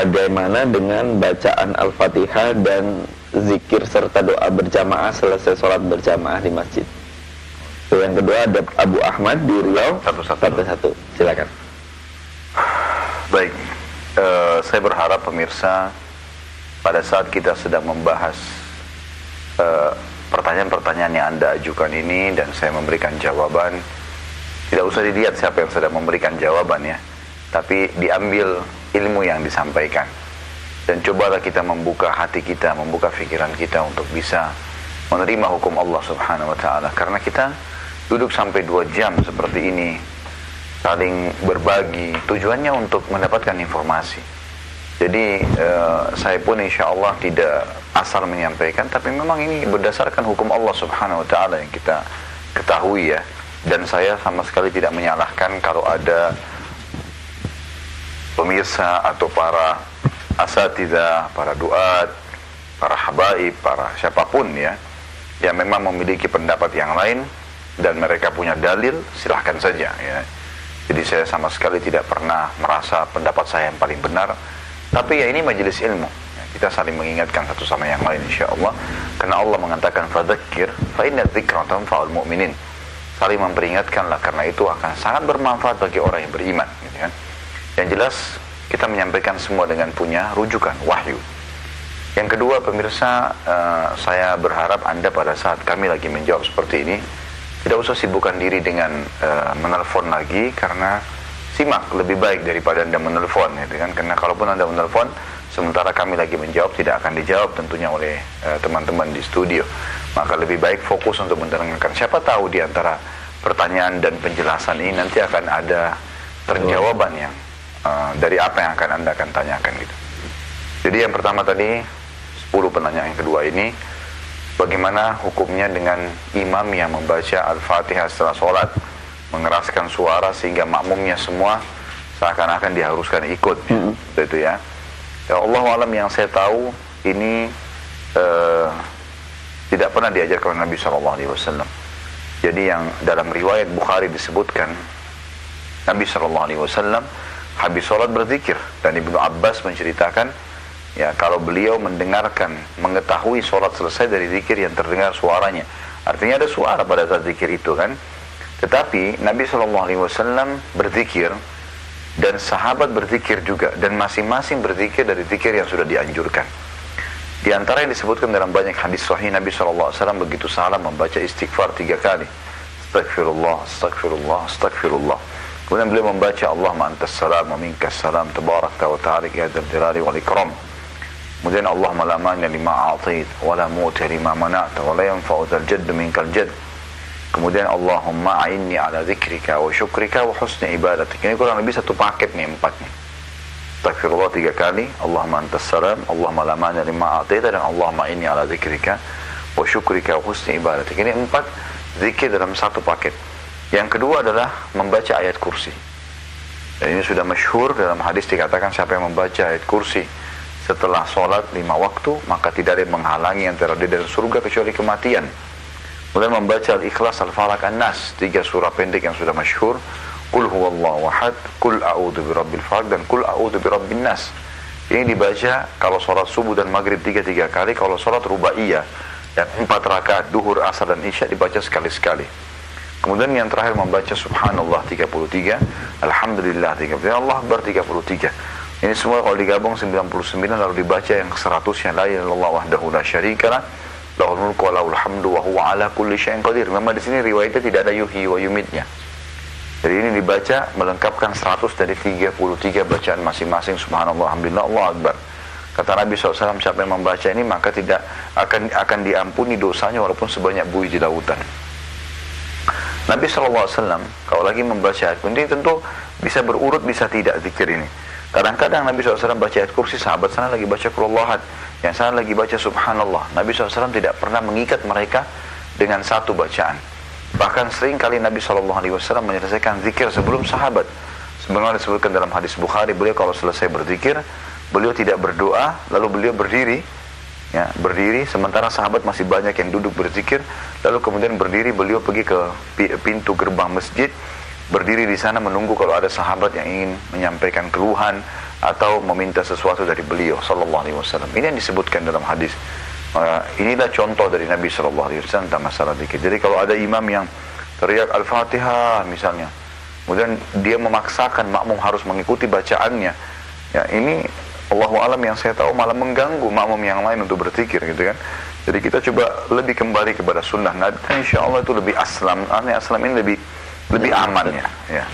bagaimana dengan bacaan Al-Fatihah dan zikir serta doa berjamaah selesai sholat berjamaah di masjid? Yang kedua ada Abu Ahmad di Riau. Satu-satu. Silakan. Baik, saya berharap pemirsa pada saat kita sedang membahas pertanyaan-pertanyaan yang Anda ajukan ini dan saya memberikan jawaban, tidak usah dilihat siapa yang sedang memberikan jawaban ya, tapi diambil ilmu yang disampaikan. Dan cobalah kita membuka hati kita, membuka pikiran kita untuk bisa menerima hukum Allah Subhanahu wa ta'ala. Karena kita duduk sampai 2 jam seperti ini, saling berbagi, tujuannya untuk mendapatkan informasi. Jadi saya pun insya Allah tidak asal menyampaikan, tapi memang ini berdasarkan hukum Allah Subhanahu wa ta'ala yang kita ketahui ya. Dan saya sama sekali tidak menyalahkan kalau ada pemirsa atau para asatidzah, para duat, para habaib, para siapapun ya, yang memang memiliki pendapat yang lain dan mereka punya dalil, silahkan saja ya. Jadi saya sama sekali tidak pernah merasa pendapat saya yang paling benar, tapi ya ini majelis ilmu ya, kita saling mengingatkan satu sama yang lain insyaallah, karena Allah mengatakan fadzakir fa inna dzikra tanfa'ul mu'minin. Saling memperingatkanlah, karena itu akan sangat bermanfaat bagi orang yang beriman gitu kan. Yang jelas kita menyampaikan semua dengan punya rujukan wahyu. Yang kedua pemirsa, saya berharap Anda pada saat kami lagi menjawab seperti ini tidak usah sibukkan diri dengan menelpon lagi, karena simak lebih baik daripada Anda menelpon gitu kan. Karena kalaupun Anda menelpon sementara kami lagi menjawab, tidak akan dijawab tentunya oleh teman-teman di studio. Maka lebih baik fokus untuk mendengarkan. Siapa tahu di antara pertanyaan dan penjelasan ini nanti akan ada terjawaban yang dari apa yang akan Anda akan tanyakan gitu. Jadi yang pertama tadi 10 penanya, yang kedua ini bagaimana hukumnya dengan imam yang membaca Al-Fatihah setelah sholat, mengeraskan suara sehingga makmumnya semua seakan-akan diharuskan ikut itu ya. Ya Allah alam, yang saya tahu ini tidak pernah diajarkan oleh Nabi SAW. Jadi yang dalam riwayat Bukhari disebutkan Nabi SAW habis sholat berzikir, dan Ibnu Abbas menceritakan ya, kalau beliau mendengarkan, mengetahui sholat selesai dari zikir yang terdengar suaranya, artinya ada suara pada saat zikir itu kan. Tetapi Nabi SAW berzikir dan sahabat berzikir juga, dan masing-masing berzikir dari zikir yang sudah dianjurkan. Di antara yang disebutkan dalam banyak hadis sahih, Nabi SAW begitu salam membaca istighfar 3 kali, astagfirullah, astagfirullah, astagfirullah. Kemudian beliau membaca Allahumma antas salam wa minkas salam tabarakta wa ta'ala ya dzal jalali wal ikram. Kemudian Allahumma la mani lima a'tait wa la mu'ti lima mana'ta wa la yanfa'u dzal jadd minkal jadd. Kemudian Allahumma a'inni ala dzikrika wa syukrika wa husni ibadatik. Ini kurang lebih satu paket nih, 4 nih. Astagfirullah 3 kali, Allahumma antas salam, Allahumma la mani lima a'tait, dan Allahumma inni ala dzikrika wa syukrika wa husni ibadatik. Ini 4 zikir dalam satu paket. Yang kedua adalah membaca ayat kursi. Dan ini sudah masyhur, dalam hadis dikatakan siapa yang membaca ayat kursi setelah sholat 5 waktu, maka tidak ada yang menghalangi antara dia dan surga kecuali kematian. Kemudian membaca Al-Ikhlas, Al-Falaq, An-Nas, 3 surah pendek yang sudah masyhur. Qul huwallahu ahad, Qul a'udzu birabbil falaq, dan Qul a'udzu birabbin nas. Ini dibaca kalau sholat subuh dan maghrib 3 kali, kalau sholat rubaiyah dan 4 rakaat duhur, asar dan isya dibaca sekali-sekali. Kemudian yang terakhir membaca Subhanallah 33, Alhamdulillah 33, Allah Akbar 33. Ini semua kalau digabung 99, lalu dibaca yang 100-nya la ilaha illallah wahdahu la syarikalah, lahul mulku wa lahul hamdu wa huwa ala kulli syai'in qadir. Memang di sini riwayatnya tidak ada yuhyi wa yumitnya. Jadi ini dibaca melengkapkan 100 dari 33 bacaan masing-masing. Subhanallah, Alhamdulillah, Allah Akbar. Kata Nabi SAW, siapa yang membaca ini maka tidak akan diampuni dosanya walaupun sebanyak buih di lautan. Nabi SAW kalau lagi membaca ayat kursi, tentu bisa berurut, bisa tidak zikir ini. Kadang-kadang Nabi SAW baca ayat kursi, sahabat sana lagi baca Qur'an, yang sana lagi baca Subhanallah. Nabi SAW tidak pernah mengikat mereka dengan satu bacaan. Bahkan sering kali Nabi SAW menyelesaikan zikir sebelum sahabat. Sebagaimana disebutkan dalam hadis Bukhari, beliau kalau selesai berzikir, beliau tidak berdoa, lalu beliau berdiri. Ya, berdiri sementara sahabat masih banyak yang duduk berzikir, lalu kemudian berdiri, beliau pergi ke pintu gerbang masjid, berdiri di sana menunggu kalau ada sahabat yang ingin menyampaikan keluhan atau meminta sesuatu dari beliau sallallahu alaihi wasallam. Ini yang disebutkan dalam hadis. Inilah contoh dari Nabi sallallahu alaihi wasallam tentang masalah zikir. Jadi kalau ada imam yang teriak Al-Fatihah misalnya, kemudian dia memaksakan makmum harus mengikuti bacaannya, ya ini Allahu alam yang saya tahu malah mengganggu makmum yang lain untuk berzikir gitu kan. Jadi kita coba lebih kembali kepada sunnah Nabi, insya Allah itu lebih aslam ini lebih aman ya.